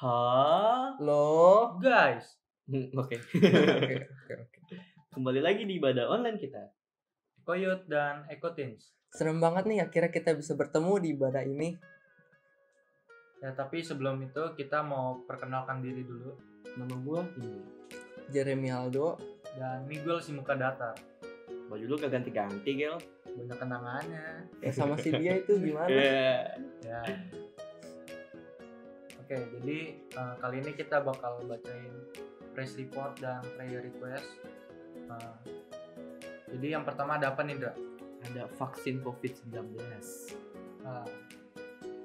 Halo guys. Oke. Oke. Kembali lagi di ibadah online kita. Koyot dan Eko Teens. Serem banget nih akhirnya kita bisa bertemu di ibadah ini. Ya, tapi sebelum itu kita mau perkenalkan diri dulu. Nama gua ini. Jeremy Aldo. Dan Miguel si muka datar. Baju lu gak ganti-ganti, Gel. Banyak kenangannya. Sama si dia itu gimana? Ya. Oke, jadi kali ini kita bakal bacain praise report dan prayer request. Jadi yang pertama ada apa nih, Dra? Ada vaksin COVID-19.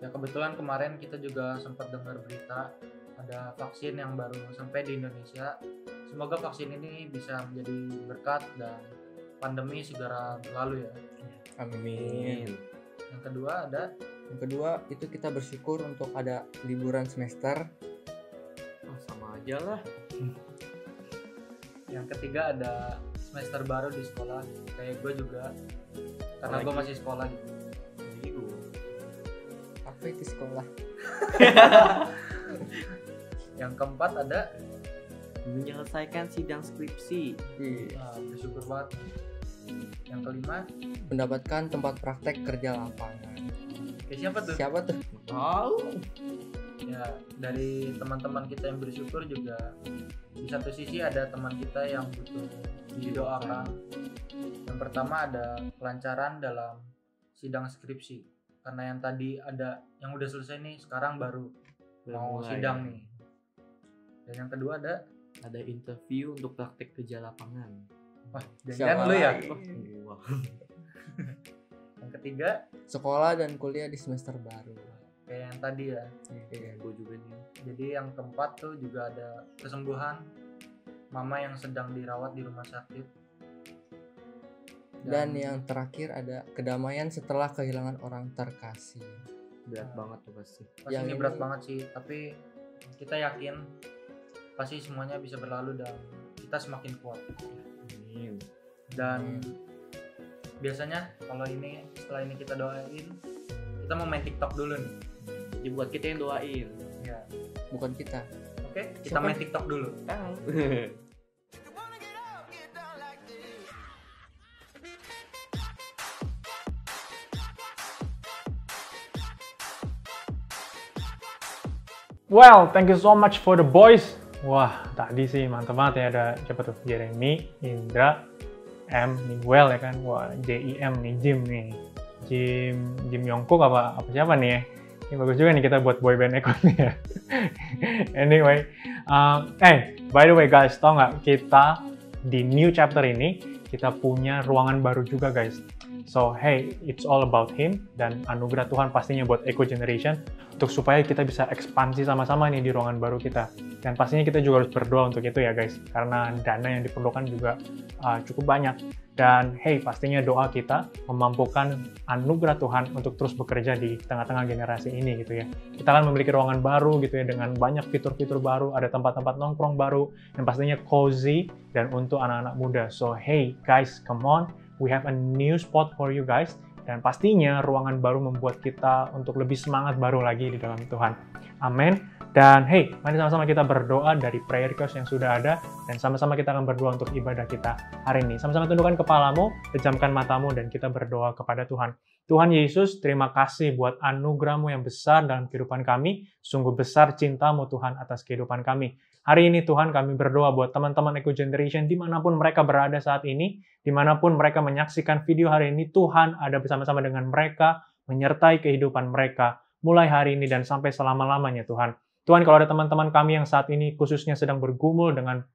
Ya kebetulan kemarin kita juga sempat dengar berita ada vaksin yang baru sampai di Indonesia. Semoga vaksin ini bisa menjadi berkat dan pandemi segera berlalu ya. Amin. Yang kedua ada? Yang kedua itu kita bersyukur untuk ada liburan semester. Oh, sama aja lah. Yang ketiga ada semester baru di sekolah. Kayak gue juga. Karena gue masih sekolah gitu. Apa itu sekolah? Yang keempat ada menyelesaikan sidang skripsi. bersyukur banget. Yang kelima Mendapatkan tempat praktek kerja lapangan. siapa tuh? Siapa tuh? Tahu. Ya dari teman-teman kita yang bersyukur juga di satu sisi ada teman kita yang butuh didoakan. Yang pertama ada kelancaran dalam sidang skripsi. Karena yang tadi ada yang udah selesai nih, sekarang baru mau mulai. sidang nih. Dan yang kedua ada interview untuk praktek kerja lapangan. wah, Siapa jangan lu ya. lagi? Wah. Yang ketiga Sekolah dan kuliah di semester baru. kayak yang tadi ya. Iya. Gue juga nih. Jadi yang keempat tuh juga ada kesembuhan mama yang sedang dirawat di rumah sakit. Dan yang terakhir ada kedamaian setelah kehilangan orang terkasih. Berat banget tuh pasti. pasti yang ini ini- berat banget sih, tapi kita yakin pasti semuanya bisa berlalu dan kita semakin kuat. Amin. Dan biasanya kalau ini setelah ini kita doain, kita mau main TikTok dulu nih. Jadi buat kita yang doain. Ya, Bukan kita. oke, kita Siapa? main TikTok dulu. Tahu. Well, thank you so much for the boys. Wah, tadi sih mantep banget ya, ada siapa tuh? Jeremy, Indra, M, Miguel ya kan? Wah, JIM nih, Jim nih. Jim Yongkook apa siapa nih ya? Ini bagus juga nih kita buat boyband Eko nih ya. Anyway, by the way guys, tau nggak, kita di new chapter ini kita punya ruangan baru juga guys. So hey, it's all about him dan anugerah Tuhan pastinya buat Eco Generation untuk supaya kita bisa ekspansi sama-sama nih di ruangan baru kita. Dan pastinya kita juga harus berdoa untuk itu ya guys, karena dana yang diperlukan juga cukup banyak. Dan hey, pastinya doa kita memampukan anugerah Tuhan untuk terus bekerja di tengah-tengah generasi ini gitu ya. Kita kan memiliki ruangan baru gitu ya, dengan banyak fitur-fitur baru, ada tempat-tempat nongkrong baru, dan pastinya cozy dan untuk anak-anak muda. So hey guys, come on, we have a new spot for you guys. Dan pastinya ruangan baru membuat kita untuk lebih semangat baru lagi di dalam Tuhan. Amin. Dan hey, mari sama-sama kita berdoa dari prayer request yang sudah ada. Dan sama-sama kita akan berdoa untuk ibadah kita hari ini. Sama-sama tundukkan kepalamu, pejamkan matamu, dan kita berdoa kepada Tuhan. Tuhan Yesus, terima kasih buat anugerah-Mu yang besar dalam kehidupan kami. Sungguh besar cinta-Mu Tuhan atas kehidupan kami. Hari ini Tuhan kami berdoa buat teman-teman Eco Generation dimanapun mereka berada saat ini. Dimanapun mereka menyaksikan video hari ini, Tuhan ada bersama-sama dengan mereka, menyertai kehidupan mereka. Mulai hari ini dan sampai selama-lamanya Tuhan. Tuhan, kalau ada teman-teman kami yang saat ini khususnya sedang bergumul dengan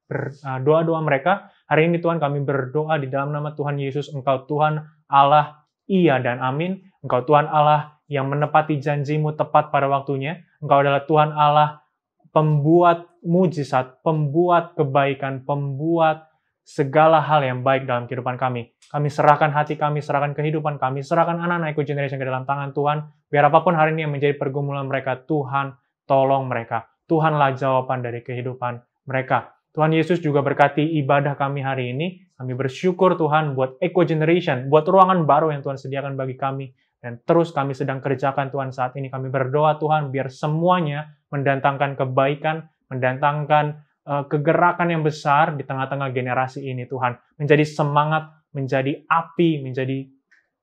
doa-doa mereka, hari ini Tuhan kami berdoa di dalam nama Tuhan Yesus, Engkau Tuhan Allah, iya dan amin. Engkau Tuhan Allah yang menepati janji-Mu tepat pada waktunya. Engkau adalah Tuhan Allah pembuat mujizat, pembuat kebaikan, pembuat segala hal yang baik dalam kehidupan kami. Kami serahkan hati kami, serahkan kehidupan kami, serahkan anak-anak Eco Generation ke dalam tangan Tuhan. Biar apapun hari ini yang menjadi pergumulan mereka, Tuhan tolong mereka. Tuhanlah jawaban dari kehidupan mereka. Tuhan Yesus juga berkati ibadah kami hari ini. Kami bersyukur Tuhan buat Eco Generation, buat ruangan baru yang Tuhan sediakan bagi kami. Dan terus kami sedang kerjakan Tuhan saat ini. Kami berdoa Tuhan biar semuanya mendatangkan kebaikan, mendatangkan kegerakan yang besar di tengah-tengah generasi ini Tuhan. Menjadi semangat, menjadi api, menjadi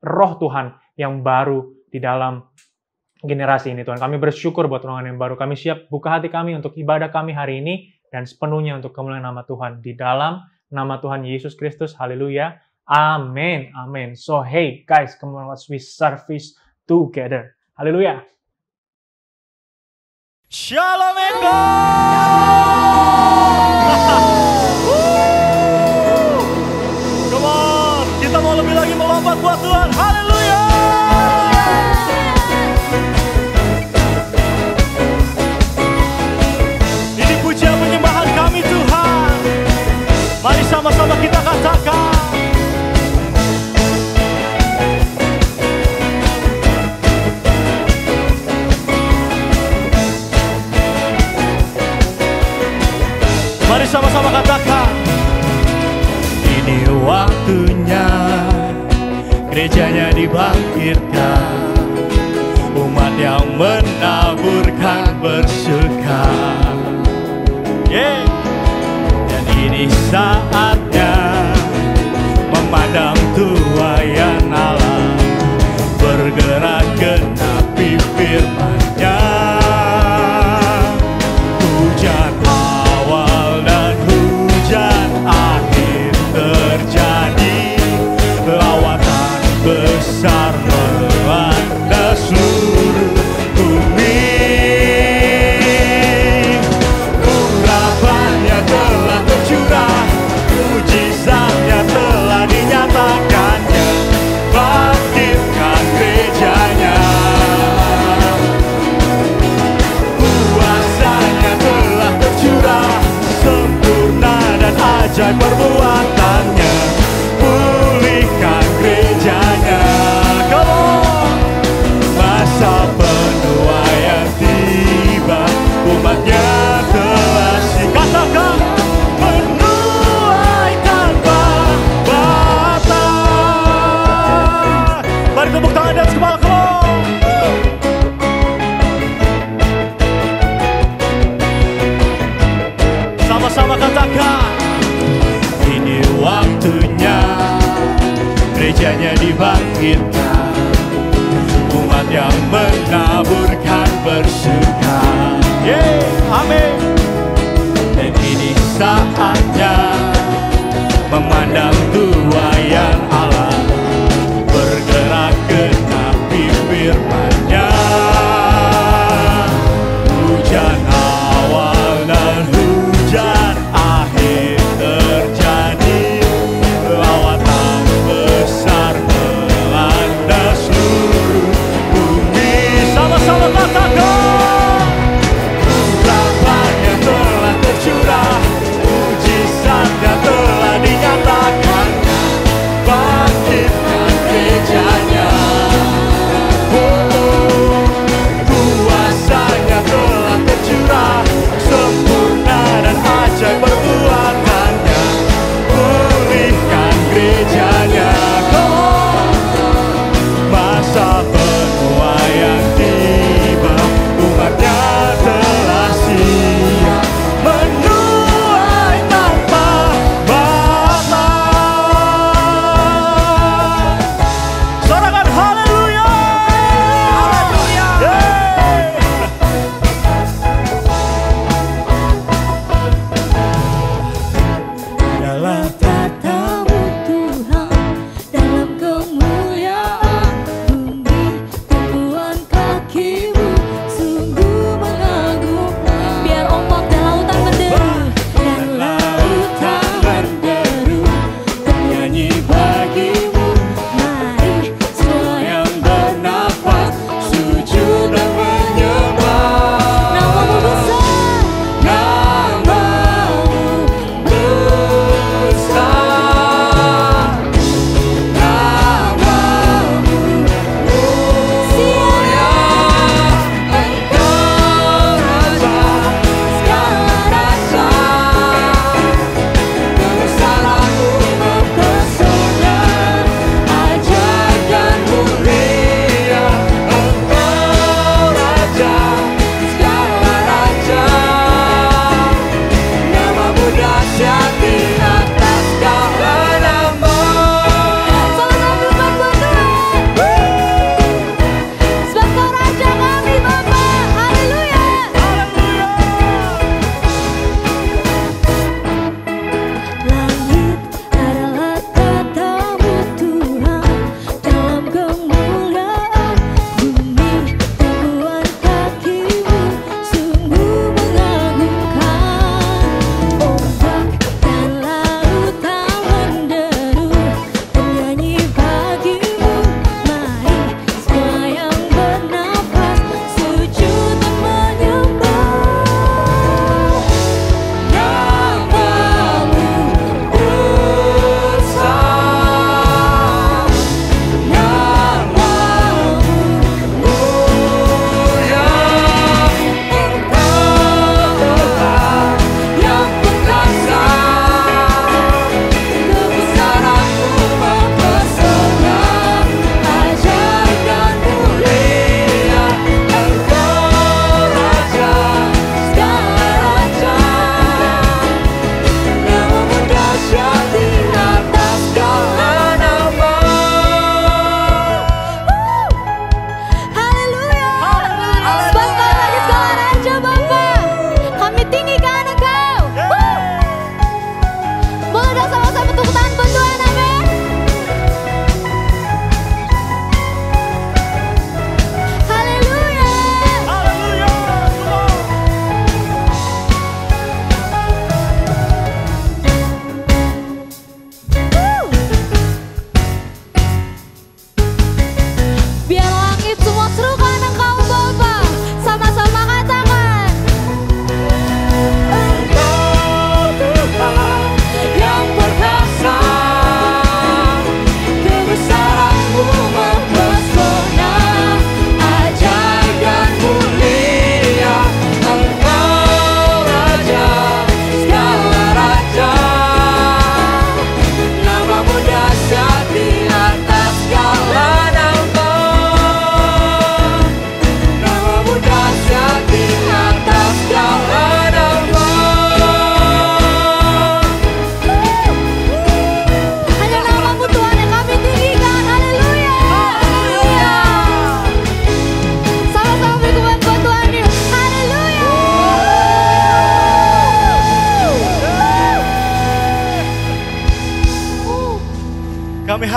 roh Tuhan yang baru di dalam generasi ini Tuhan. Kami bersyukur buat ruangan yang baru. Kami siap buka hati kami untuk ibadah kami hari ini dan sepenuhnya untuk kemuliaan nama Tuhan. Di dalam nama Tuhan Yesus Kristus. Haleluya. Amin. Amin. So hey guys, come on, let's we service together. Haleluya. Shalom Eko. Come on, kita mau lebih lagi melompat buat Tuhan. Haleluya. Ini pujian penyembahan kami Tuhan. Mari sama-sama kita katakan. Mari sama-sama katakan. Ini waktunya gerejanya dibangkitkan, umat yang menaburkan bersuka. Dan ini saatnya memandang tuayan Allah, bergerak genapi firman-Nya. Hujan awal dan hujan akhir terjadi, lawatan besar melanda seluruh bumi. Urapannya telah tercurah, mujizatnya telah dinyatakannya, bangkitkan gerejanya. Kuasanya telah tercurah, sempurna dan ajaib perbuatannya, pulihkan gerejanya. Come on. Masa penuaian tiba, umatnya telah katakan menuai tanpa batas. Mari tepuk tangan di atas kepala, come on. Sama-sama katakan. Ini waktunya gerejanya dibangkitkan, umat yang menaburkan bersuka. Amin. Dan ini saatnya memandang tuayan Allah, bergerak genapi firman-Nya. Hujan awal dan hujan akhir terjadi, lawatan besar melanda seluruh bumi.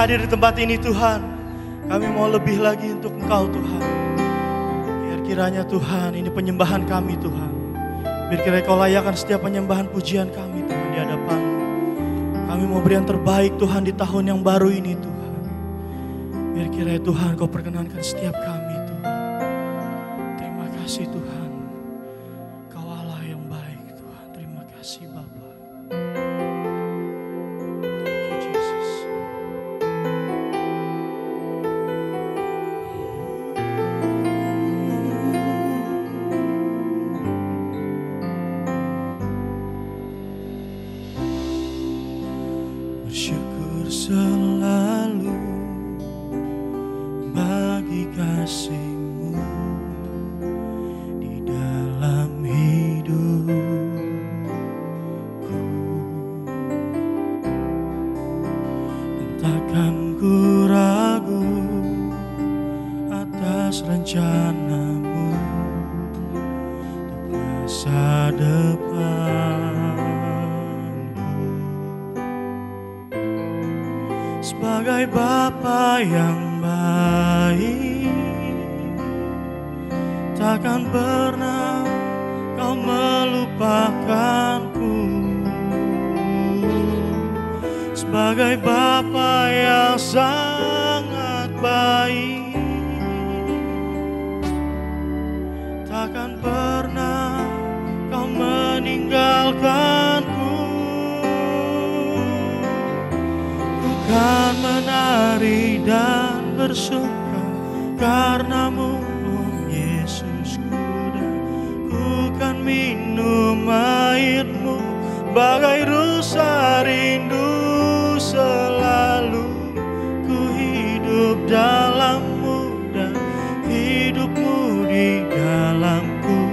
hadir di tempat ini Tuhan, kami mau lebih lagi untuk Engkau Tuhan. Biar kiranya Tuhan, ini penyembahan kami Tuhan. Biar kiranya Kau layakkan setiap penyembahan pujian kami Tuhan di hadapan. Kami mau beri yang terbaik Tuhan di tahun yang baru ini Tuhan. Biar kiranya Tuhan Kau perkenankan setiap kami Tuhan. Terima kasih Tuhan. Kau Allah yang baik Tuhan. Terima kasih Bapa. Thank you Jesus. Bersyukur selalu bagi kasih-Mu di dalam hidupku, dan takkan ku ragu atas rencana-Mu untuk masa depanku. Sebagai Bapa yang baik, takkan pernah Kau melupakanku. Sebagai Bapa yang sangat baik, takkan pernah Kau meninggalkanku. Kan menari dan bersuka karena-Mu, oh Yesusku, dan ku kan minum air-Mu bagai rusa rindu. Selalu ku hidup dalam-Mu dan hidup-Mu di dalamku,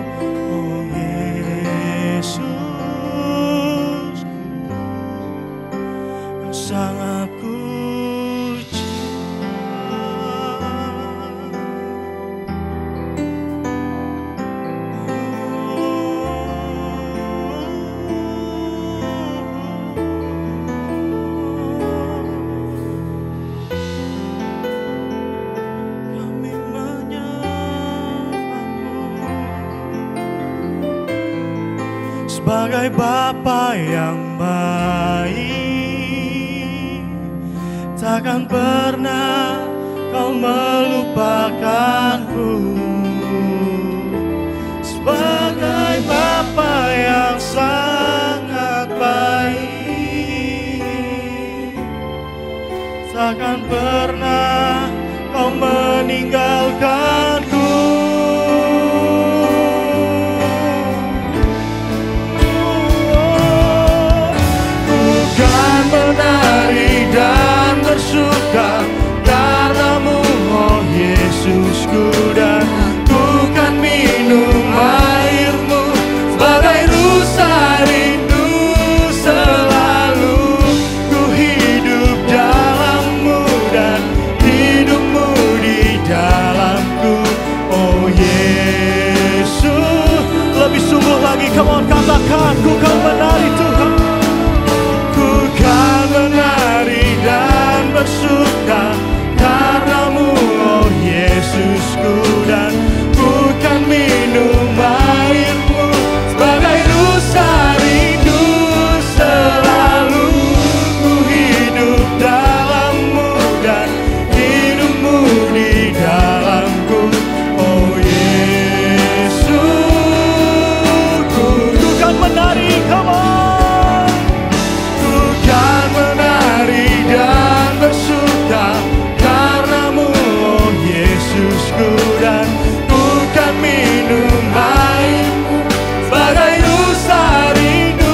oh Yesus. Kau sangat sebagai Bapa yang baik, takkan pernah Kau melupakanku. Sebagai Bapa yang sangat baik, takkan pernah Kau meninggalkanku. Menari dan bersuka karena-Mu, oh Yesusku, dan ku kan minum air-Mu sebagai rusa rindu. Selalu ku hidup dalam-Mu dan hidup-Mu di dalamku, oh Yesus. Lebih sungguh lagi, come on, katakan, ku kan menari Tuhan. Menari dan bersuka karena-Mu, oh Yesusku, dan ku kan minum air-Mu sebagai rusa rindu. Selalu ku hidup dalam-Mu dan hidup-Mu di dalamku, oh Yesus. Ku kan menari, come on. Dan bersuka karena-Mu, oh Yesusku, dan ku kan minum air-Mu sebagai rusa rindu.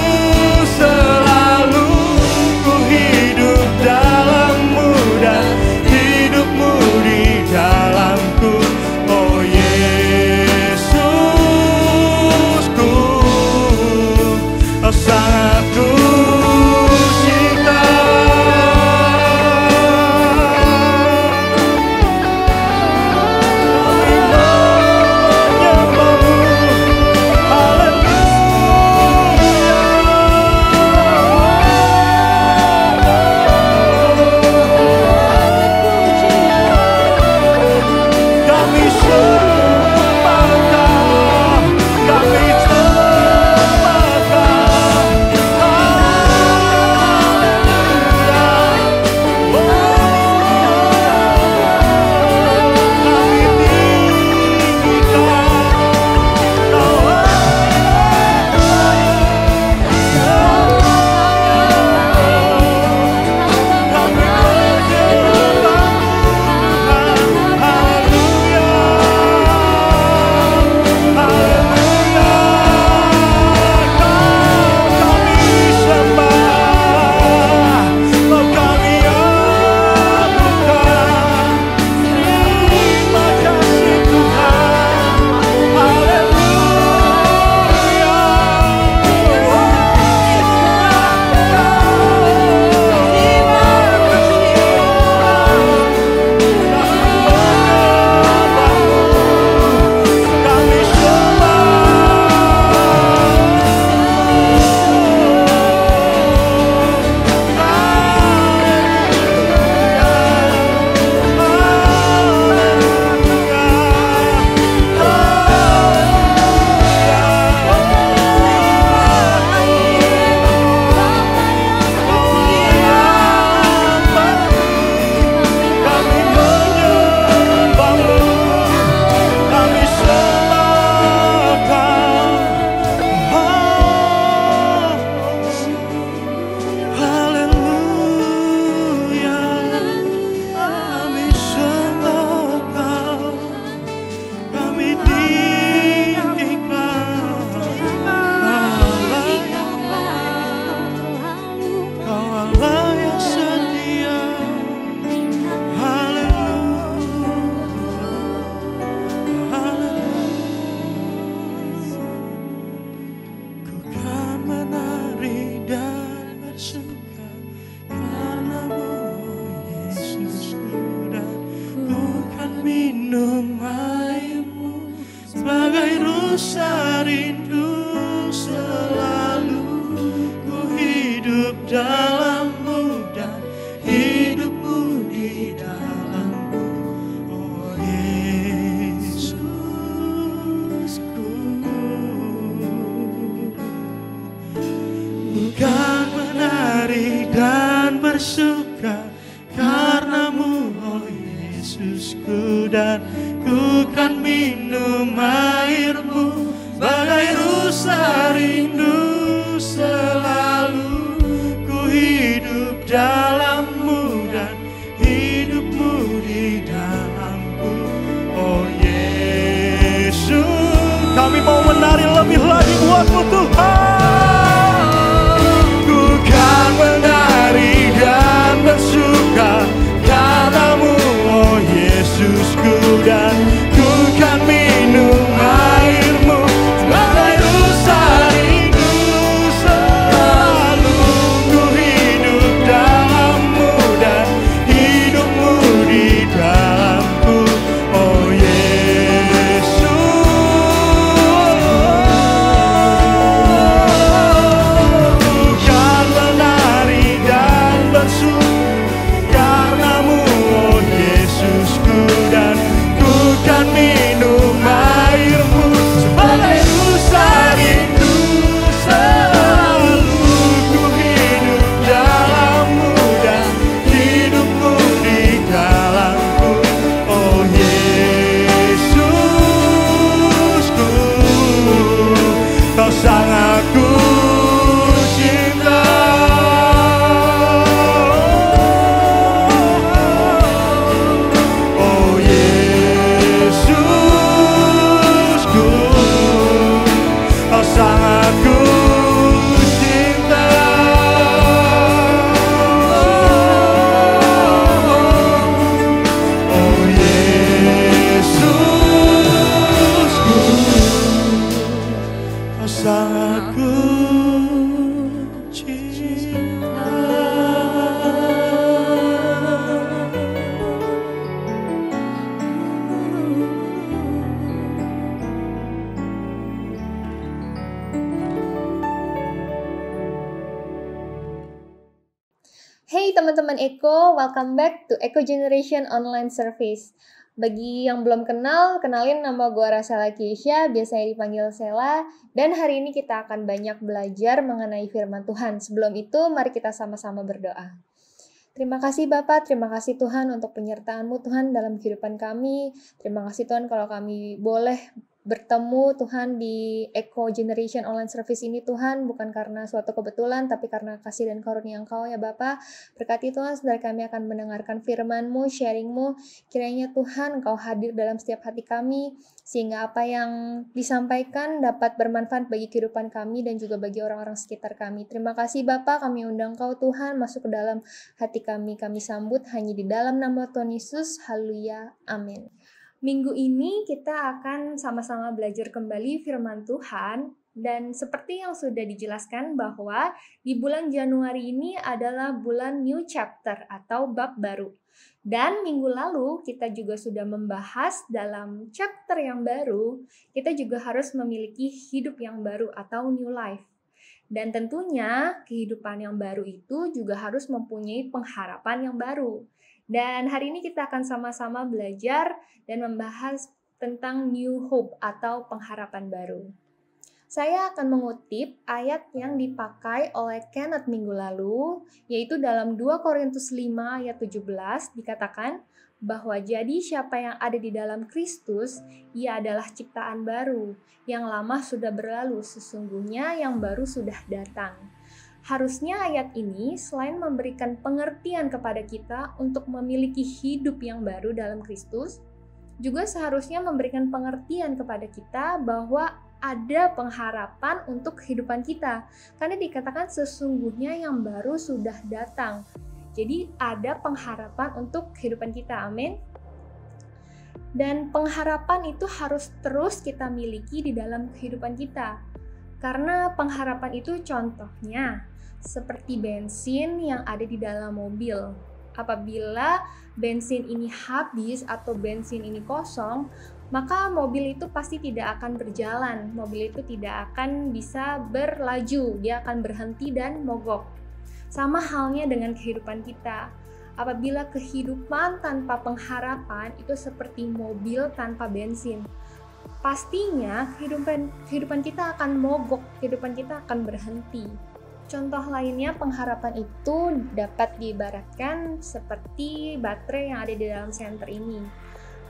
Selalu ku hidup dalam-Mu dan hidup-Mu di dalamku, oh Yesus. Ku sangat ku cinta. Bagai rusa rindu selalu ku hidup dalam-Mu dan hidupku di dalam-Mu. Oh Yesusku, bukan menari dan bersuka karena-Mu, oh Yesusku, dan ku kan minum air-Mu bagai rusa rindu selalu ku hidup dalam-Mu dan hidupmu di dalamku. Oh Yesus, kami mau menari lebih lagi buat-Mu Tuhan. Ku kan menari dan bersuka karena-Mu, oh Yesusku, dan ku kan minum air-Mu bagai rusa rindu selalu ku hidup dalam-Mu dan hidupmu di dalamku. Oh Yesus, ku kan menari dan bersuka karena-Mu, oh Yesusku, dan ku kan minum air-Mu sebagai rusa rindu selalu ku hidup dalam-Mu dan hidupmu di dalamku. Oh Yesusku, Kau sangat ku cinta. Oh Yesusku, Kau sangat ku cinta. Oh Yesusku, Kau sangat ku Hey teman-teman Eko, welcome back to Eko Generation Online Service. Bagi yang belum kenal, kenalin nama gue Rasela Keisha, biasanya dipanggil Sela, dan hari ini kita akan banyak belajar mengenai firman Tuhan. Sebelum itu, mari kita sama-sama berdoa. Terima kasih Bapak, terima kasih Tuhan untuk penyertaan-Mu Tuhan dalam kehidupan kami. Terima kasih Tuhan kalau kami boleh bertemu Tuhan di Eko Generation Online Service ini Tuhan, bukan karena suatu kebetulan, tapi karena kasih dan karunia Engkau ya Bapa. Berkati Tuhan, saudara kami akan mendengarkan firman-Mu, sharing-Mu. Kiranya Tuhan Engkau hadir dalam setiap hati kami, sehingga apa yang disampaikan dapat bermanfaat bagi kehidupan kami dan juga bagi orang-orang sekitar kami. Terima kasih Bapa, kami undang Engkau Tuhan masuk ke dalam hati kami sambut hanya di dalam nama Tuhan Yesus. Haleluya, amin. Minggu ini kita akan sama-sama belajar kembali firman Tuhan, dan seperti yang sudah dijelaskan bahwa di bulan Januari ini adalah bulan new chapter atau bab baru. Dan minggu lalu kita juga sudah membahas dalam chapter yang baru, kita juga harus memiliki hidup yang baru atau new life. Dan tentunya kehidupan yang baru itu juga harus mempunyai pengharapan yang baru. Dan hari ini kita akan sama-sama belajar dan membahas tentang new hope atau pengharapan baru. Saya akan mengutip ayat yang dipakai oleh Kenneth minggu lalu, yaitu dalam 2 Korintus 5 ayat 17 dikatakan bahwa jadi siapa yang ada di dalam Kristus, ia adalah ciptaan baru, yang lama sudah berlalu, sesungguhnya yang baru sudah datang. Harusnya ayat ini selain memberikan pengertian kepada kita untuk memiliki hidup yang baru dalam Kristus, juga seharusnya memberikan pengertian kepada kita bahwa ada pengharapan untuk kehidupan kita. Karena dikatakan sesungguhnya yang baru sudah datang. Jadi ada pengharapan untuk kehidupan kita, amin. Dan pengharapan itu harus terus kita miliki di dalam kehidupan kita. Karena pengharapan itu contohnya seperti bensin yang ada di dalam mobil. Apabila bensin ini habis atau bensin ini kosong, maka mobil itu pasti tidak akan berjalan, mobil itu tidak akan bisa berlaju, dia akan berhenti dan mogok. Sama halnya dengan kehidupan kita. Apabila kehidupan tanpa pengharapan itu seperti mobil tanpa bensin, pastinya kehidupan kita akan mogok, kehidupan kita akan berhenti. Contoh lainnya, pengharapan itu dapat diibaratkan seperti baterai yang ada di dalam senter ini.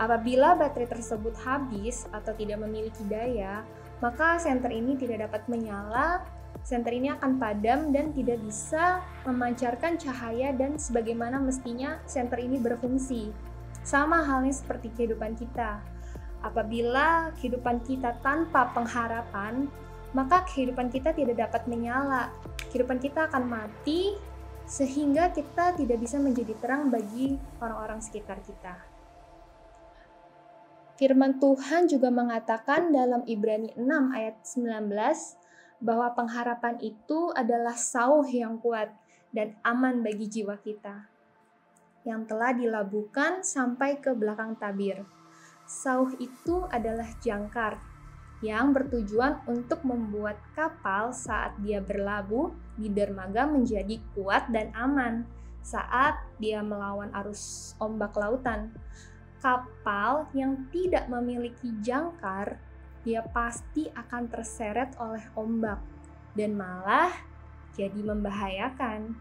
Apabila baterai tersebut habis atau tidak memiliki daya, maka senter ini tidak dapat menyala, senter ini akan padam dan tidak bisa memancarkan cahaya dan sebagaimana mestinya senter ini berfungsi. Sama halnya seperti kehidupan kita. Apabila kehidupan kita tanpa pengharapan, maka kehidupan kita tidak dapat menyala. Kehidupan kita akan mati sehingga kita tidak bisa menjadi terang bagi orang-orang sekitar kita. Firman Tuhan juga mengatakan dalam Ibrani 6 ayat 19 bahwa pengharapan itu adalah sauh yang kuat dan aman bagi jiwa kita yang telah dilabuhkan sampai ke belakang tabir. Sauh itu adalah jangkar yang bertujuan untuk membuat kapal saat dia berlabuh di dermaga menjadi kuat dan aman saat dia melawan arus ombak lautan. Kapal yang tidak memiliki jangkar, dia pasti akan terseret oleh ombak dan malah jadi membahayakan.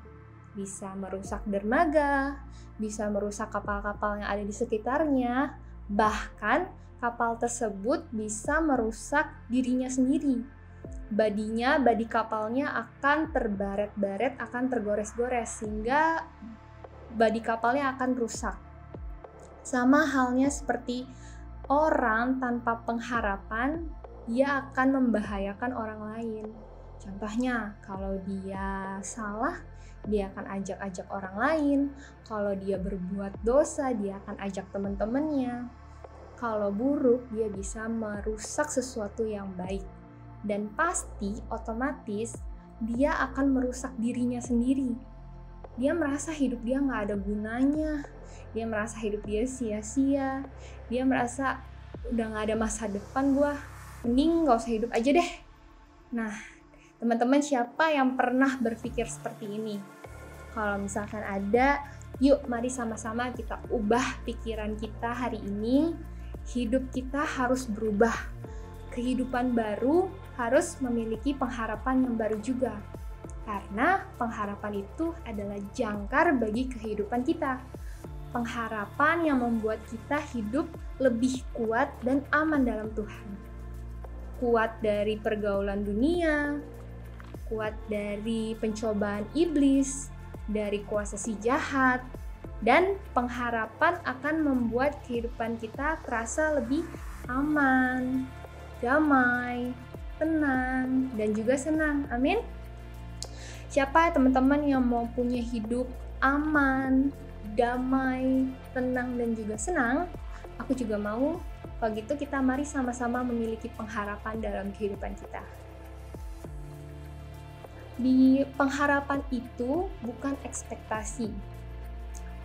Bisa merusak dermaga, bisa merusak kapal-kapal yang ada di sekitarnya, bahkan kapal tersebut bisa merusak dirinya sendiri. Badi kapalnya akan terbaret-baret, akan tergores-gores sehingga badi kapalnya akan rusak. Sama halnya seperti orang tanpa pengharapan, dia akan membahayakan orang lain. Contohnya, kalau dia salah, dia akan ajak-ajak orang lain. Kalau dia berbuat dosa, dia akan ajak teman-temannya. Kalau buruk, dia bisa merusak sesuatu yang baik. Dan pasti, otomatis, dia akan merusak dirinya sendiri. Dia merasa hidup dia nggak ada gunanya. Dia merasa hidup dia sia-sia. Dia merasa udah nggak ada masa depan gua. Mending nggak usah hidup aja deh. Nah, teman-teman siapa yang pernah berpikir seperti ini? Kalau misalkan ada, yuk mari sama-sama kita ubah pikiran kita hari ini. Hidup kita harus berubah. Kehidupan baru harus memiliki pengharapan yang baru juga. Karena pengharapan itu adalah jangkar bagi kehidupan kita. Pengharapan yang membuat kita hidup lebih kuat dan aman dalam Tuhan. Kuat dari pergaulan dunia, kuat dari pencobaan iblis, dari kuasa si jahat, dan pengharapan akan membuat kehidupan kita terasa lebih aman, damai, tenang, dan juga senang. Amin. Siapa teman-teman yang mau punya hidup aman, damai, tenang, dan juga senang? Aku juga mau. Kalau gitu kita mari sama-sama memiliki pengharapan dalam kehidupan kita. Di pengharapan itu bukan ekspektasi.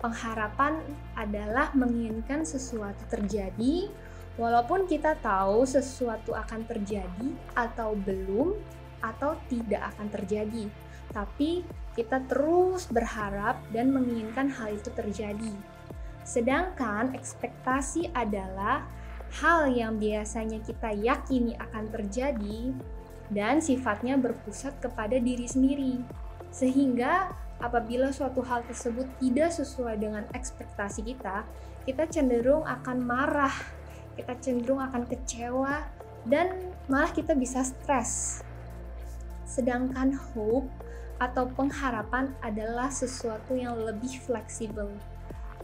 Pengharapan adalah menginginkan sesuatu terjadi, walaupun kita tahu sesuatu akan terjadi atau belum, atau tidak akan terjadi. Tapi kita terus berharap dan menginginkan hal itu terjadi. Sedangkan ekspektasi adalah hal yang biasanya kita yakini akan terjadi dan sifatnya berpusat kepada diri sendiri. Sehingga apabila suatu hal tersebut tidak sesuai dengan ekspektasi kita, kita cenderung akan marah, kita cenderung akan kecewa, dan malah kita bisa stres. Sedangkan hope atau pengharapan adalah sesuatu yang lebih fleksibel.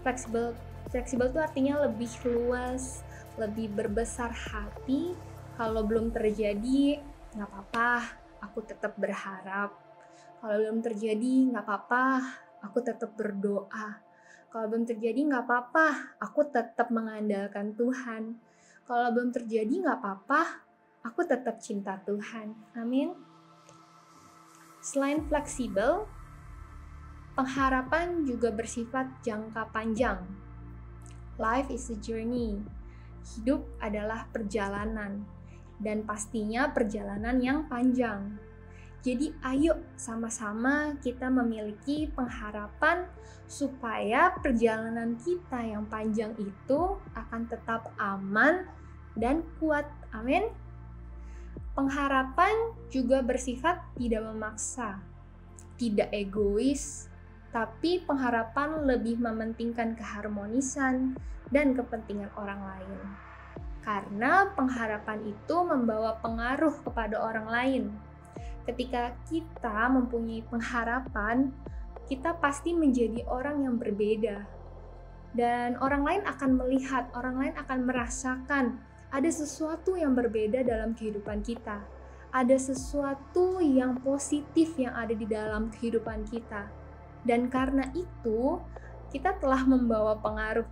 Fleksibel itu artinya lebih luas, lebih berbesar hati. Kalau belum terjadi, nggak apa-apa, aku tetap berharap. Kalau belum terjadi, nggak apa-apa, aku tetap berdoa. Kalau belum terjadi, nggak apa-apa, aku tetap mengandalkan Tuhan. Kalau belum terjadi, nggak apa-apa, aku tetap cinta Tuhan. Amin. Selain fleksibel, pengharapan juga bersifat jangka panjang. Life is a journey. hidup adalah perjalanan, dan pastinya perjalanan yang panjang. Jadi ayo sama-sama kita memiliki pengharapan supaya perjalanan kita yang panjang itu akan tetap aman dan kuat. Amin. Pengharapan juga bersifat tidak memaksa, tidak egois, tapi pengharapan lebih mementingkan keharmonisan dan kepentingan orang lain. Karena pengharapan itu membawa pengaruh kepada orang lain. Ketika kita mempunyai pengharapan, kita pasti menjadi orang yang berbeda. Dan orang lain akan melihat, orang lain akan merasakan ada sesuatu yang berbeda dalam kehidupan kita. Ada sesuatu yang positif yang ada di dalam kehidupan kita. Dan karena itu, kita telah membawa pengaruh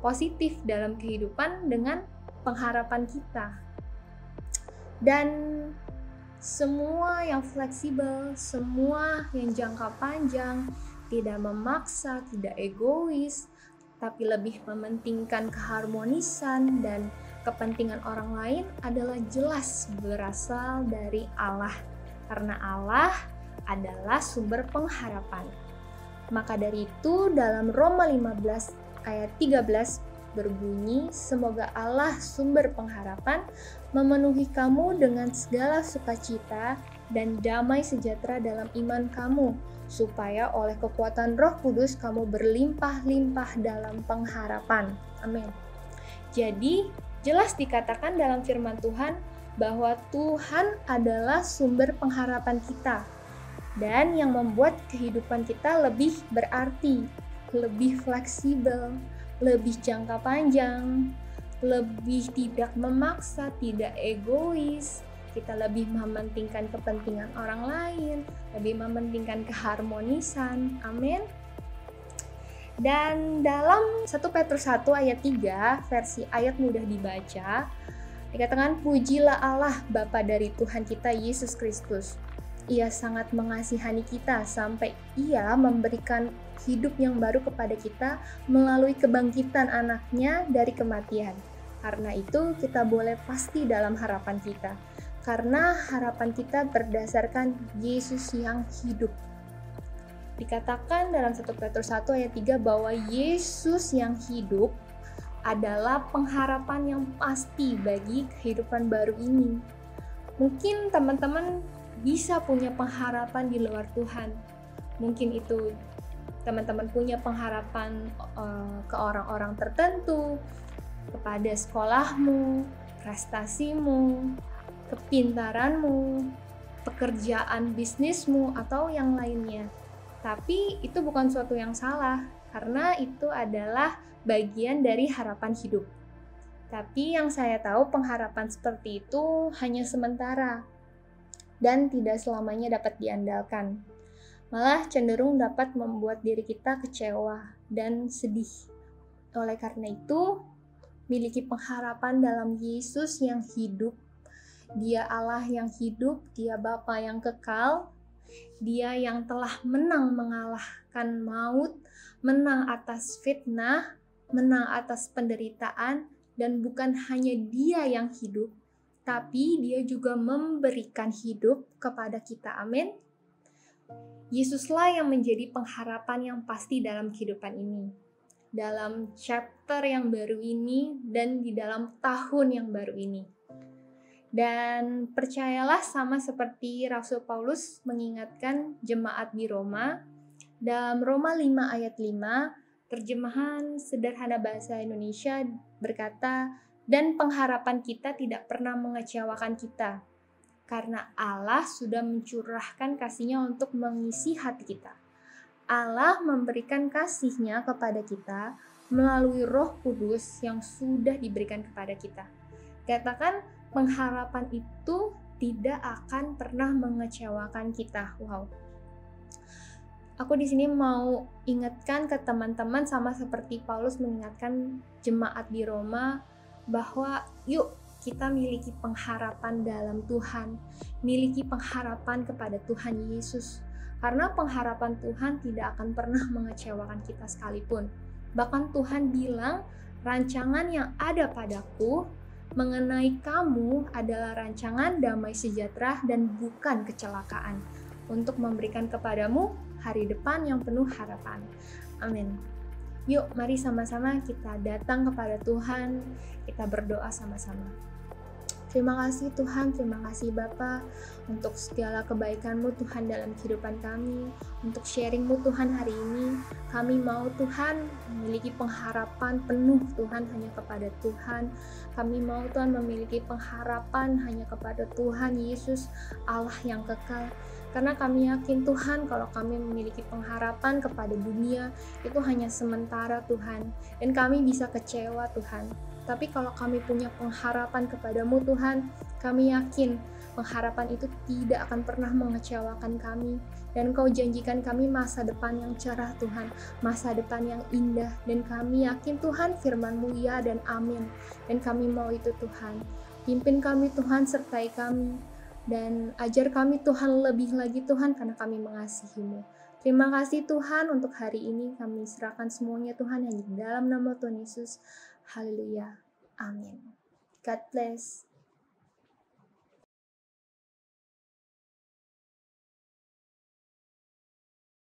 positif dalam kehidupan dengan pengharapan kita. Dan semua yang fleksibel, semua yang jangka panjang, tidak memaksa, tidak egois, tapi lebih mementingkan keharmonisan dan kepentingan orang lain adalah jelas berasal dari Allah. Karena Allah adalah sumber pengharapan. Maka dari itu dalam Roma 15 ayat 13 berbunyi, semoga Allah sumber pengharapan memenuhi kamu dengan segala sukacita dan damai sejahtera dalam iman kamu, supaya oleh kekuatan Roh Kudus kamu berlimpah-limpah dalam pengharapan. Amin. Jadi, jelas dikatakan dalam firman Tuhan bahwa Tuhan adalah sumber pengharapan kita dan yang membuat kehidupan kita lebih berarti, lebih fleksibel, lebih jangka panjang, lebih tidak memaksa, tidak egois. Kita lebih mementingkan kepentingan orang lain, lebih mementingkan keharmonisan. Amin. Dan dalam 1 Petrus 1 ayat 3, versi ayat mudah dibaca, dikatakan, pujilah Allah Bapa dari Tuhan kita Yesus Kristus. Ia sangat mengasihani kita sampai Ia memberikan hidup yang baru kepada kita melalui kebangkitan anaknya dari kematian. Karena itu kita boleh pasti dalam harapan kita. Karena harapan kita berdasarkan Yesus yang hidup. Dikatakan dalam 1 Petrus 1 ayat 3 bahwa Yesus yang hidup adalah pengharapan yang pasti bagi kehidupan baru ini. Mungkin teman-teman bisa punya pengharapan di luar Tuhan. Mungkin itu teman-teman punya pengharapan ke orang-orang tertentu, kepada sekolahmu, prestasimu, kepintaranmu, pekerjaan bisnismu, atau yang lainnya. Tapi itu bukan suatu yang salah, karena itu adalah bagian dari harapan hidup. Tapi yang saya tahu pengharapan seperti itu hanya sementara dan tidak selamanya dapat diandalkan. Malah cenderung dapat membuat diri kita kecewa dan sedih. Oleh karena itu, miliki pengharapan dalam Yesus yang hidup. Dia Allah yang hidup, Dia Bapa yang kekal, Dia yang telah menang mengalahkan maut, menang atas fitnah, menang atas penderitaan, dan bukan hanya Dia yang hidup, tapi Dia juga memberikan hidup kepada kita. Amin. Yesuslah yang menjadi pengharapan yang pasti dalam kehidupan ini, dalam chapter yang baru ini, dan di dalam tahun yang baru ini. Dan percayalah, sama seperti Rasul Paulus mengingatkan jemaat di Roma, dalam Roma 5 ayat 5, terjemahan sederhana bahasa Indonesia berkata, dan pengharapan kita tidak pernah mengecewakan kita, karena Allah sudah mencurahkan kasih-Nya untuk mengisi hati kita. Allah memberikan kasih-Nya kepada kita melalui Roh Kudus yang sudah diberikan kepada kita. Katakan, pengharapan itu tidak akan pernah mengecewakan kita. Wow. Aku di sini mau ingatkan ke teman-teman sama seperti Paulus mengingatkan jemaat di Roma bahwa yuk kita miliki pengharapan dalam Tuhan, miliki pengharapan kepada Tuhan Yesus. Karena pengharapan Tuhan tidak akan pernah mengecewakan kita sekalipun. Bahkan Tuhan bilang rancangan yang ada padaku mengenai kamu adalah rancangan damai sejahtera dan bukan kecelakaan, untuk memberikan kepadamu hari depan yang penuh harapan. Amin. Yuk, mari sama-sama kita datang kepada Tuhan, kita berdoa sama-sama. Terima kasih Tuhan, terima kasih Bapa untuk segala kebaikan-Mu Tuhan dalam kehidupan kami, untuk sharing-Mu Tuhan hari ini. Kami mau Tuhan memiliki pengharapan penuh Tuhan hanya kepada Tuhan. Kami mau Tuhan memiliki pengharapan hanya kepada Tuhan Yesus, Allah yang kekal. Karena kami yakin Tuhan kalau kami memiliki pengharapan kepada dunia itu hanya sementara Tuhan. Dan kami bisa kecewa Tuhan. Tapi kalau kami punya pengharapan kepadamu Tuhan, kami yakin pengharapan itu tidak akan pernah mengecewakan kami. Dan Engkau janjikan kami masa depan yang cerah Tuhan, masa depan yang indah. Dan kami yakin Tuhan firman-Mu ya dan amin. Dan kami mau itu Tuhan. Pimpin kami Tuhan, sertai kami. Dan ajar kami Tuhan lebih lagi Tuhan karena kami mengasihi-Mu. Terima kasih Tuhan untuk hari ini. Kami serahkan semuanya Tuhan hanya di dalam nama Tuhan Yesus. Haleluya. Amin. God bless.